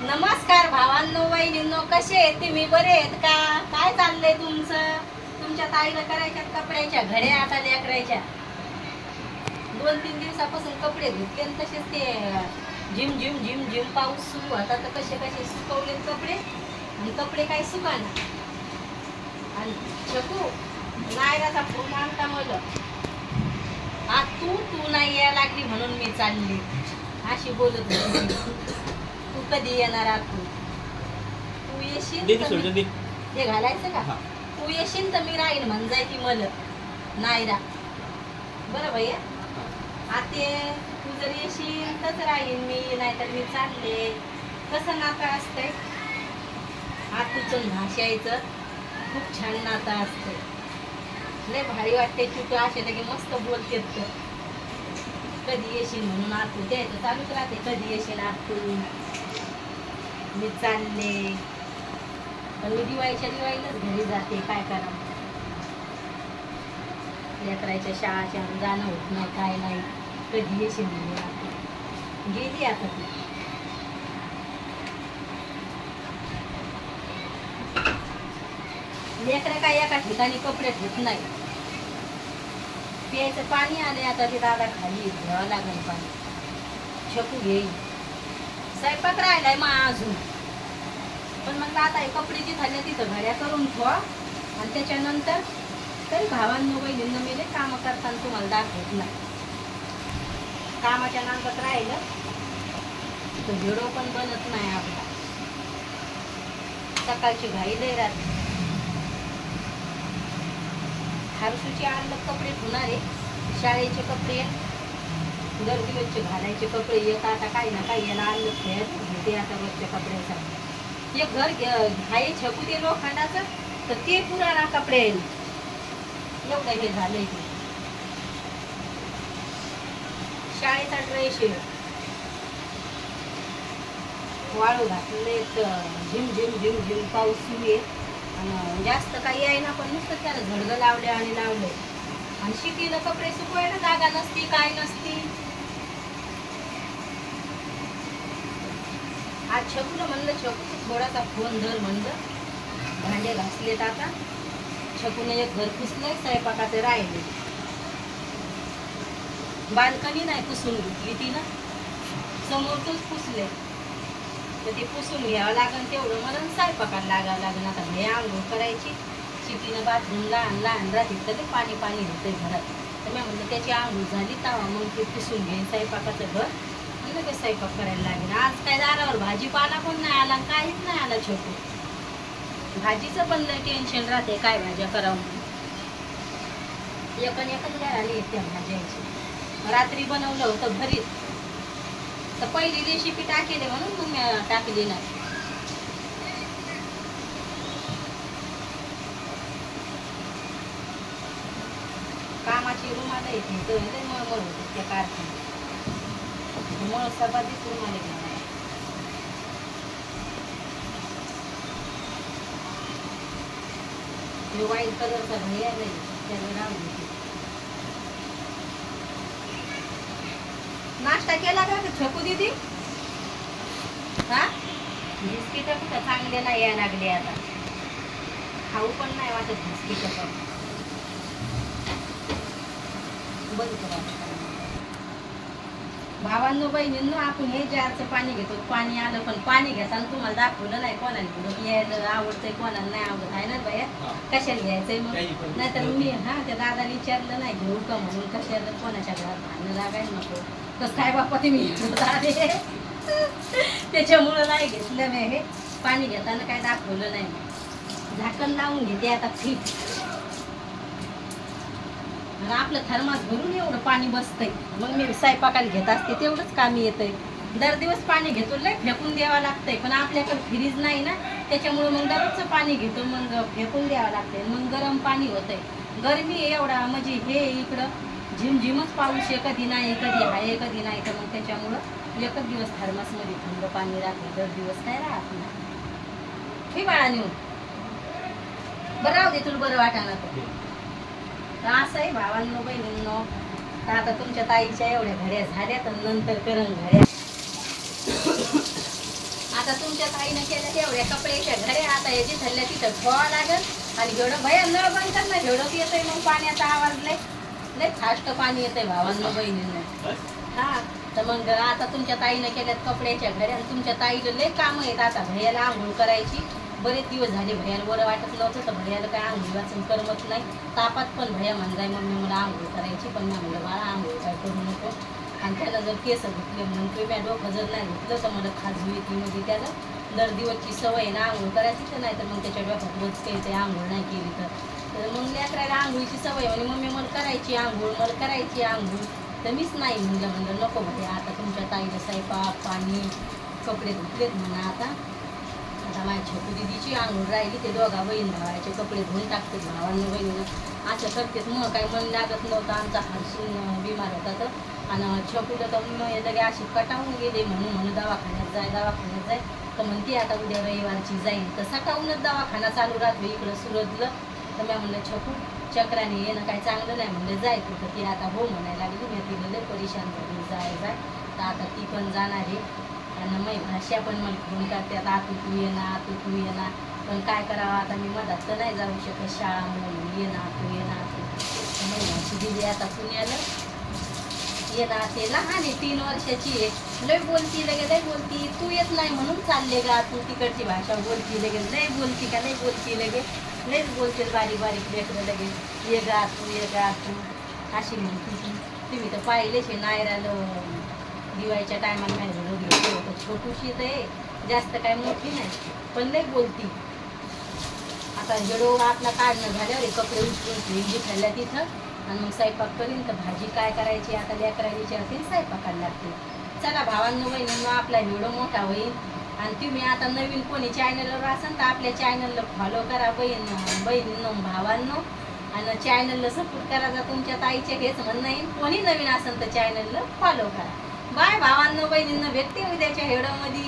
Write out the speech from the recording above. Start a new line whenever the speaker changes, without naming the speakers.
नमस्कार भावांनो वहिनींनो, कसे आहेत तुम्ही? बरे आहेत का? काय चाललंय तुमचं? तुमच्या ताईला करायच्यात कपड्याच्या घड्या आता लेकरायच्या. 2-3 दिवसापासून कपडे धुतले आणि तसेच ते झिम झिम झिम झिम पाऊस सुरू होता तर कसे कसे सुकवले कपडे आणि कपडे काही सुकाना. आणि शकू नायराचा फोन आणता मला, आज तू नाही यायला लागली म्हणून मी चालली अशी बोलत होती. तू कधी येणार? तू येशील हे घालायचं का? तू येशील तर मी राहीन म्हण जाय की मला नायरा. बरं भैया आते, तू जर येशील तर राहीन मी, नाहीतर मी चालले. कसं नातं असतंय आतूचं भाषायचं, खूप छान नातं असतंय. लय भारी वाटते. चुटू असे लगे मस्त बोलते. कधी येशील म्हणून आतू द्यायचं चालूच राहते. कधी येशील आतू, मी चालले. पण मी दिवाळीलाच घरी जाते. काय करा, लेकरायच्या शाळाच्या जाणं होत नाही, काय नाही. कधी येशील म्हणून आतू गेली आता ती. लेकरं काय एका ठिकाणी कपडे धुत नाही. प्यायचं पाणी आले आता ते दादा खाली घ्यावं लागेल पाणी. शकू घेईल. स्वयंपाक राहिलाय मग अजून, पण मग आता हे कपडे जिथल्या तिथं घड्या करून ठेवा. आणि त्याच्यानंतर तरी भावांनो बहिणींना मी लय कामं करताना तुम्हाला दाखवत नाही. कामाच्या नांदात राहिलं तर व्हिडिओ पण बनत नाही आपला. सकाळची घाई लय राहते. हरसूची आणलं कपडे धुणारे, शाळेचे कपडे, दर दिवसचे घालायचे कपडे. येत आता काही ना काही याला आणलं खेळत घेते आता रोजच्या कपड्यासाठी. एक घर घाई छकू ते लोखंडाचं तर ते पुराणा कपडे एवढं हे झालंय. ते शाळेचा ड्रेस वाळू घातले. झिम झिम झिम झिम पाऊस सुरू आहे आणि जास्त काही आहे ना, पण नुसतं त्यानं झडगं लावले आणि लावले. आणि शिटीनं कपडे सुकवायला जागा नसती, काय नसती. आज छकूला म्हणलं, छकू थोडासा फोन धर म्हणलं. भांडे घासलेत आता. छकूने एक घर पुसलंय, स्वयंपाकाचे राहिले. बाल्कनी नाही पुसून घेतली तिनं, समोरच पुसले. तर ते पुसून घ्यावं लागेल तेवढं मला स्वयंपाकाला लागावं लागेल. आता हे आंघोळ करायची. शिटीनं बाथरूम लहान लहान राहते तर ते पाणी पाणी होतंय घरात. तर मी म्हणलं त्याची आंघोळ झाली तवा मग ते पुसून घेईन स्वयंपाकाचं घर. लगेच स्वयंपाक करायला लागेल. आज काय दारावर भाजीपाला पण नाही आला, काहीच नाही आला. छोटू भाजीचं पण लय टेन्शन राहते, काय भाज्या करावं. एकच घराला येते भाज्याची. रात्री बनवलं होतं भरीत, तर पहिली रेसिपी टाकेली म्हणून तुम्ही टाकली नाही. कामाची रुमाला येते तर मळमळ होते त्या कारखान्यात. मळ सबाधीच रुमाले घ्या. व्हाईट कलरचा भैया नाही त्याला राहून देते. नाश्ता केला का छकू दीदी? हा, बिस्किट कुठं चांगले नाही यायला लागले आता. खाऊ पण नाही वाटत बिस्किट. बंद करा भावांनो बहिणींनो. आपण हे जारचं पाणी घेतो, पाणी आलं पण पाणी घेताना तुम्हाला दाखवलं नाही. कोणाला यायला आवडतंय कोणाला नाही आवडत आहे ना भैया. कशाला घ्यायचंय मग? नाहीतर मी त्या दादाला विचारलं नाही घेऊ का म्हणून. कशाला कोणाच्या घरात भांडणं लागायला नको. कसं काय बाप्पा ते मी त्याच्यामुळं नाही घेतलं मी. हे पाणी घेताना काय दाखवलं नाही. झाकण लावून घेते आता ठीक. आपलं थर्मास भरून एवढं पाणी बसतंय. मग मी स्वयंपाकाला घेत असते तेवढंच कामी येतंय. दर दिवस पाणी घेतो, लय फेकून द्यावं लागतंय. पण आपल्याकडे फ्रीज नाही ना, त्याच्यामुळं मग दररोजचं पाणी घेतो, मग फेकून द्यावं लागतंय. मग गरम पाणी होतंय. गरमी एवढा म्हणजे हे इकडं झिमझिमच पाऊस आहे. कधी नाही कधी आहे कधी नाही. तर मग त्याच्यामुळं एकच दिवस थर्मासमध्ये थंड पाणी राहते, दर दिवस काय राहत नाही. हे बाळा नेऊन बरं राहू दे, तुला बरं वाटाणा तर असं आहे भावांनो बहिणींनो. आता तुमच्या ताईच्या एवढ्या घड्या झाल्या तर नंतर करण घड्या. आता तुमच्या ताईनं केल्या एवढ्या कपड्याच्या घड्या आता याची थल्ल्या तिथं ठेवावं लागल. आणि एवढं भया नळ बंद कर ना, एवढं येतंय मग पाण्याचा आवाज लय फास्ट पाणी येतंय भावांना बहिणींना. हा तर मग आता तुमच्या ताईनं केल्यात कपड्याच्या घड्या आणि तुमच्या ताईला लय काम आहेत. आता भैयाला आंघोळ करायची, बरेच दिवस झाले भैयाला बरं वाटत नव्हतं तर भैयाला काय आंघोळ वाचून करमत नाही. तापात पण भैया म्हणताय मम्मी मला आंघोळ करायची, पण मी म्हणलं बाळा आंघोळ काय करू नको. आणि त्याला जर केस घेतले म्हणून तुम्ही डोकं जर नाही घेतलं तर मला खाजू येते. म्हणजे त्याला दर दिवसची सवय ना आंघोळ करायची, तर नाही तर मग त्याच्या डोक्यात रोज काही ते आंघोळ नाही केली तर मग लेकरायला आंघोळीची सवय म्हणजे मम्मी मला करायची आंघोळ, मला करायची आंघोळ. तर मीच नाही म्हणलं नको भैया आता तुमच्या ताईला स्वयंपाक पाणी कपडे धुतलेत म्हणा. आता माझ्या छोटू दिदीची आंघोळ राहिली, ते दोघा बहीण भावाचे कपडे धुवून टाकतात भावांना बहिणीनं असं करतात. मग काही मन लागत नव्हतं, आमचा हसून बिमार होता तर. आणि छोटूला तर लगे अशी कटावून गेले म्हणून दवाखान्यात जाय तर म्हणते आता उद्या रविवारची जाईन. तर सकाळूनच दवाखाना चालू राहतो इकडं सुरतला. तर मी म्हणलं छोटू चक्राने येणं काही चांगलं नाही म्हणलं जाय तू. तर ती आता हो म्हणायला लागली. मी तिला लय परेशान झाली जाय तर आता ती पण जाणार आहे. आणि मै भाषा पण मला फोन करतात आतू तू ये ना पण काय करावं आता मी मधात तर नाही जाऊ शकत शाळा म्हणून ये ना तू मै भाषी दिली आता पुण्याला ये ना. ते लहान आहे 3 वर्षाची आहे, लय बोलती लय बोलती. तू येत नाही म्हणून चालले गा तू तिकडची भाषा बोलती लय बोलती का लय बोलती लयच बोलते बारीक लेकरं ये गा तू अशी म्हणते. तुम्ही तर पाहिलेच आहे नायराला दिवाळीच्या टायमाला माझ्या घेतलं होतं. छोटूशी तर आहे, जास्त काय मोठी नाही पण लय बोलती. आता जडो आपला काढणं झाल्यावर कपडे उचलून इंजी खाल्ल्या तिथं आणि मग स्वयंपाक करीन. तर भाजी काय करायची आता लेकराला विचारतील स्वयंपाकाला लागते. चला भावांनो बहिणींनो आपला व्हिडिओ मोठा होईल. आणि तुम्ही आता नवीन कोणी चॅनलवर असाल तर आपल्या चॅनलला फॉलो करा बहिणींनो भावांनो. आणि चॅनलला सपोर्ट करा. तुमच्या ताईचे हेच म्हणणं येईल, कोणी नवीन असेल तर चॅनलला फॉलो करा. बाय भावांनो बहिणींनो, भेटते उद्याच्या व्हिडिओमध्ये.